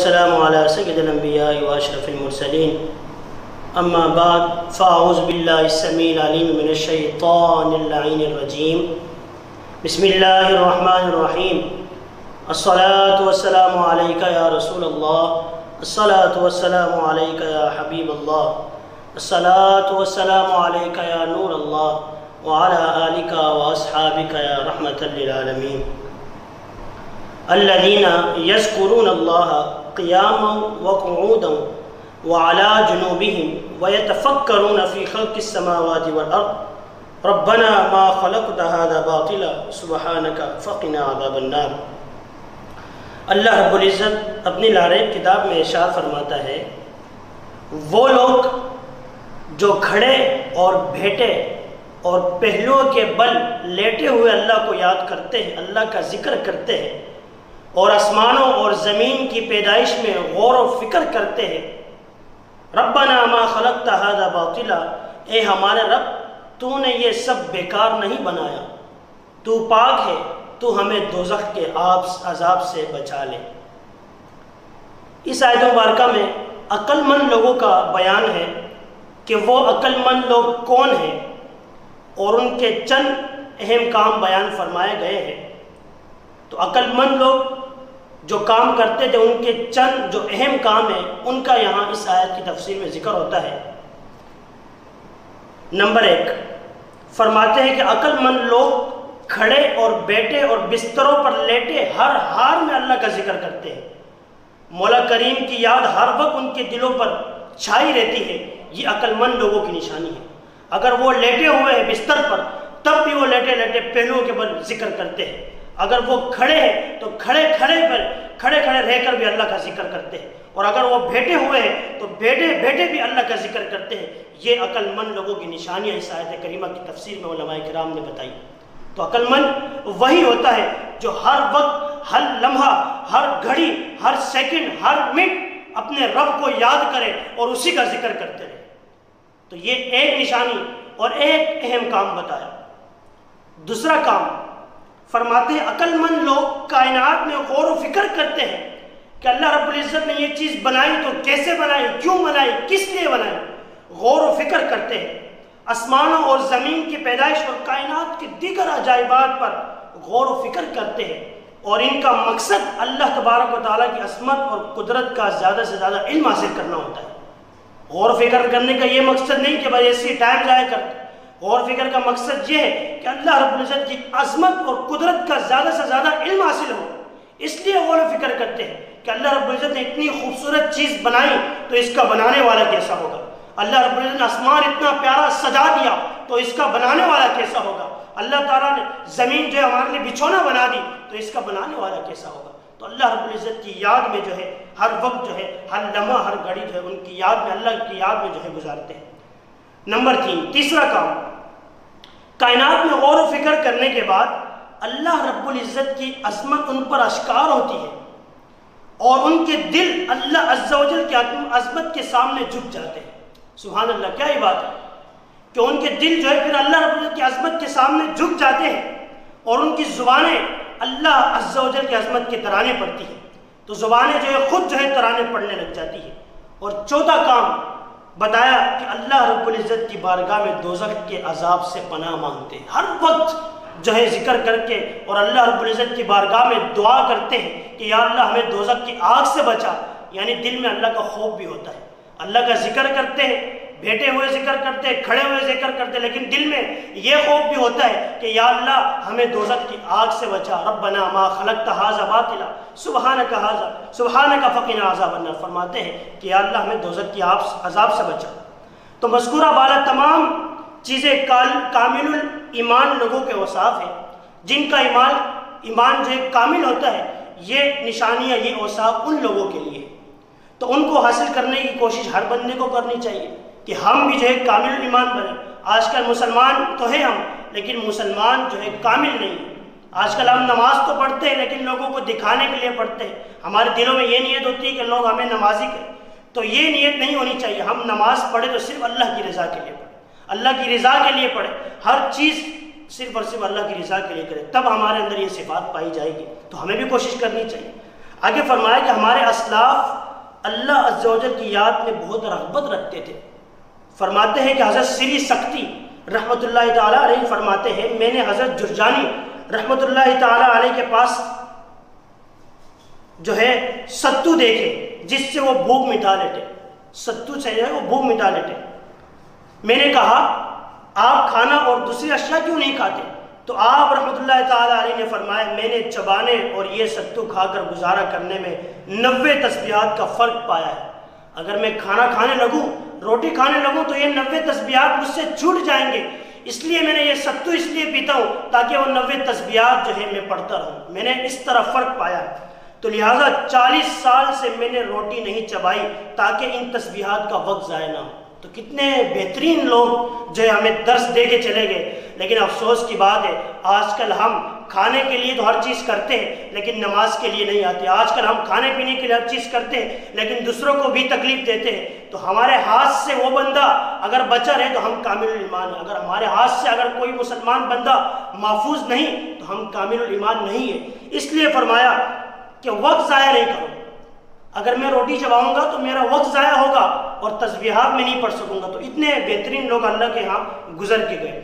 السلام على سيد الأنبياء وأشرف المرسلين أما بعد فأعوذ بالله السميع العليم من الشيطان اللعين الرجيم بسم الله الرحمن الرحيم الصلاة والسلام عليك يا رسول الله الصلاة والسلام عليك يا حبيب الله الصلاة والسلام عليك يا نور الله وعلى آلك وأصحابك يا رحمة للعالمين الذين يذكرون الله قياما وقعودا وعلى جنوبهم ويتفكرون في خلق السماوات والأرض ربنا ما خلقت هذا باطلا سبحانك فقنا عذاب النار۔ اللہ رب العزت اپنی لارے کتاب میں ارشاد فرماتا ہے، وہ لوگ جو کھڑے اور بیٹھے اور پہلوؤں کے بل لیٹے ہوئے اللہ کو یاد کرتے ہیں، اللہ کا ذکر کرتے ہیں اور آسمانوں اور زمین کی پیدائش میں غور و فکر کرتے ہیں، ربنا ما خلقت هذا باطلا، اے ہمارے رب تو نے یہ سب بیکار نہیں بنایا، تو پاک ہے، تو ہمیں دوزخ کے عذاب سے بچا لے۔ اس آیت مبارکہ میں عقل مند لوگوں کا بیان ہے کہ وہ عقل مند لوگ کون ہیں اور ان کے چند اہم کام بیان فرمائے گئے ہیں۔ تو عقل مند لوگ جو کام کرتے تھے ان کے چند جو اہم کام ہیں ان کا یہاں اس آیت کی تفسیر میں ذکر ہوتا ہے۔ نمبر 1 فرماتے ہیں کہ عقل مند لوگ کھڑے اور بیٹھے اور بستروں پر لیٹے ہر حال میں اللہ کا ذکر کرتے ہیں، مولا کریم کی یاد ہر وقت ان کے دلوں پر چھائی رہتی ہے، یہ عقل مند لوگوں کی نشانی ہے۔ اگر وہ لیٹے ہوئے ہیں بستر پر تب بھی وہ لیٹے لیٹے پہلوؤں کے بل ذکر کرتے ہیں، اگر وہ کھڑے ہیں تو کھڑے رہ کر بھی اللہ کا ذکر کرتے ہیں، اور اگر وہ بیٹھے ہوئے ہیں تو بیٹھے بھی اللہ کا ذکر کرتے ہیں۔ یہ عقل مند لوگوں کی نشانیاں اس آیت کریمہ کی تفسیر میں علماء کرام نے بتائی۔ تو عقل مند وہی ہوتا ہے جو ہر وقت، ہر لمحہ، ہر گھڑی، ہر سیکنڈ، ہر منٹ اپنے رب کو یاد کرے اور اسی کا ذکر کرتے رہے۔ تو یہ ایک نشانی اور ایک اہم کام بتایا۔ دوسرا کام فرماتے ہیں عقل مند لوگ کائنات میں غور و فکر کرتے ہیں کہ اللہ رب العزت نے یہ چیز بنائی تو کیسے بنائی، کیوں بنائی، کس لیے بنائی، غور و فکر کرتے ہیں۔ آسمانوں اور زمین کی پیدائش اور کائنات کے دیگر عجائبات پر غور و فکر کرتے ہیں، اور ان کا مقصد اللہ تبارک و تعالیٰ کی عظمت اور قدرت کا زیادہ سے زیادہ علم حاصل کرنا ہوتا ہے۔ غور و فکر کرنے کا یہ مقصد نہیں کہ بھائی ایسی ٹائم ضائع کرتے، غور و فکر کا مقصد یہ ہے کہ اللہ رب العزت کی عظمت اور قدرت کا زیادہ سے زیادہ علم حاصل ہو، اس لیے غور و فکر کرتے ہیں کہ اللہ رب العزت نے اتنی خوبصورت چیز بنائی تو اس کا بنانے والا کیسا ہوگا، اللہ رب العزت نے آسمان اتنا پیارا سجا دیا تو اس کا بنانے والا کیسا ہوگا، اللہ تعالیٰ نے زمین جو ہے ہمارے لیے بچھونا بنا دی تو اس کا بنانے والا کیسا ہوگا۔ تو اللہ رب العزت کی یاد میں جو ہے ہر وقت جو ہے ہر لمحہ ہر گھڑی جو ہے ان کی یاد میں، اللہ کی یاد میں جو ہے گزارتے ہیں۔ نمبر 3 تیسرا کام، کائنات میں غور و فکر کرنے کے بعد اللہ رب العزت کی عظمت ان پر اشکار ہوتی ہے اور ان کے دل اللہ عز و جل کی عظمت کے سامنے جھک جاتے ہیں۔ سبحان اللہ، کیا ہی بات ہے کہ ان کے دل جو ہے پھر اللہ رب العزت کی عظمت کے سامنے جھک جاتے ہیں اور ان کی زبانیں اللہ عز و جل کی عظمت کے ترانے پڑھتی ہیں، تو زبانیں جو ہے خود جو ہے ترانے پڑھنے لگ جاتی ہیں۔ اور چوتھا کام بتایا کہ اللہ رب العزت کی بارگاہ میں دوزخ کے عذاب سے پناہ مانگتے ہیں، ہر وقت جو ہے ذکر کر کے اور اللہ رب العزت کی بارگاہ میں دعا کرتے ہیں کہ یا اللہ ہمیں دوزخ کی آگ سے بچا، یعنی دل میں اللہ کا خوف بھی ہوتا ہے، اللہ کا ذکر کرتے ہیں، بیٹھے ہوئے ذکر کرتے ہیں، کھڑے ہوئے ذکر کرتے ہیں، لیکن دل میں یہ خوف بھی ہوتا ہے کہ یا اللہ ہمیں دوزخ کی آگ سے بچا، ربنا ما خلقت هذا باطلا سبحانک فقنا عذاب النار، فرماتے ہیں کہ یا اللہ ہمیں دوزخ کی عذاب سے بچا۔ تو مذکورہ بالا تمام چیزیں کامل الایمان لوگوں کے اوصاف ہیں، جن کا ایمان جو ہے کامل ہوتا ہے، یہ نشانیاں، یہ اوصاف ان لوگوں کے لیے، تو ان کو حاصل کرنے کی کوشش ہر بندے کو کرنی چاہیے کہ ہم بھی جو ہے کامل ایمان بنیں۔ آج کل مسلمان تو ہیں ہم، لیکن مسلمان جو ہے کامل نہیں۔ آج کل ہم نماز تو پڑھتے ہیں لیکن لوگوں کو دکھانے کے لیے پڑھتے ہیں، ہمارے دلوں میں یہ نیت ہوتی ہے کہ لوگ ہمیں نمازی کریں، تو یہ نیت نہیں ہونی چاہیے۔ ہم نماز پڑھیں تو صرف اللہ کی رضا کے لیے پڑھیں، اللہ کی رضا کے لیے پڑھیں، ہر چیز صرف اور صرف اللہ کی رضا کے لیے کریں، تب ہمارے اندر یہ صفات پائی جائے گی۔ تو ہمیں بھی کوشش کرنی چاہیے۔ آگے فرمایا کہ ہمارے اسلاف اللہ عز و جل کی یاد میں بہت رغبت رکھتے تھے۔ فرماتے ہیں کہ حضرت سری سکتی رحمۃ اللہ تعالیٰ علیہ فرماتے ہیں میں نے حضرت جرجانی رحمۃ اللہ تعالیٰ علیہ کے پاس جو ہے ستو دیکھے جس سے وہ بھوک مٹا لیتے، ستو سے جو ہے وہ بھوک مٹا لیتے۔ میں نے کہا آپ کھانا اور دوسری اشیاء کیوں نہیں کھاتے؟ تو آپ رحمۃ اللہ تعالیٰ علیہ نے فرمایا میں نے چبانے اور یہ ستو کھا کر گزارا کرنے میں 90 تسبیحات کا فرق پایا ہے۔ اگر میں کھانا کھانے لگوں، روٹی کھانے لگوں تو یہ 90 تسبیحات مجھ سے چھوٹ جائیں گے، اس لیے میں نے یہ ستو اس لیے پیتا ہوں تاکہ وہ 90 تسبیحات جو ہے میں پڑھتا رہوں۔ میں نے اس طرح فرق پایا ہے، تو لہٰذا 40 سال سے میں نے روٹی نہیں چبائی تاکہ ان تسبیحات کا وقت ضائع نہ ہو۔ تو کتنے بہترین لوگ جو ہے ہمیں درس دے کے چلے گئے، لیکن افسوس کی بات ہے آج کل ہم کھانے کے لیے تو ہر چیز کرتے ہیں لیکن نماز کے لیے نہیں آتے۔ آج کل ہم کھانے پینے کے لیے ہر چیز کرتے ہیں لیکن دوسروں کو بھی تکلیف دیتے ہیں۔ تو ہمارے ہاتھ سے وہ بندہ اگر بچا رہے تو ہم کامل الایمان ہیں، اگر ہمارے ہاتھ سے اگر کوئی مسلمان بندہ محفوظ نہیں تو ہم کامل الایمان نہیں ہیں۔ اس لیے فرمایا کہ وقت ضائع نہیں کرو، اگر میں روٹی چباؤں گا تو میرا وقت ضائع ہوگا اور تسبیحات میں نہیں پڑھ سکوں گا۔ تو اتنے بہترین لوگ اللہ کے ہاں گزر کے گئے۔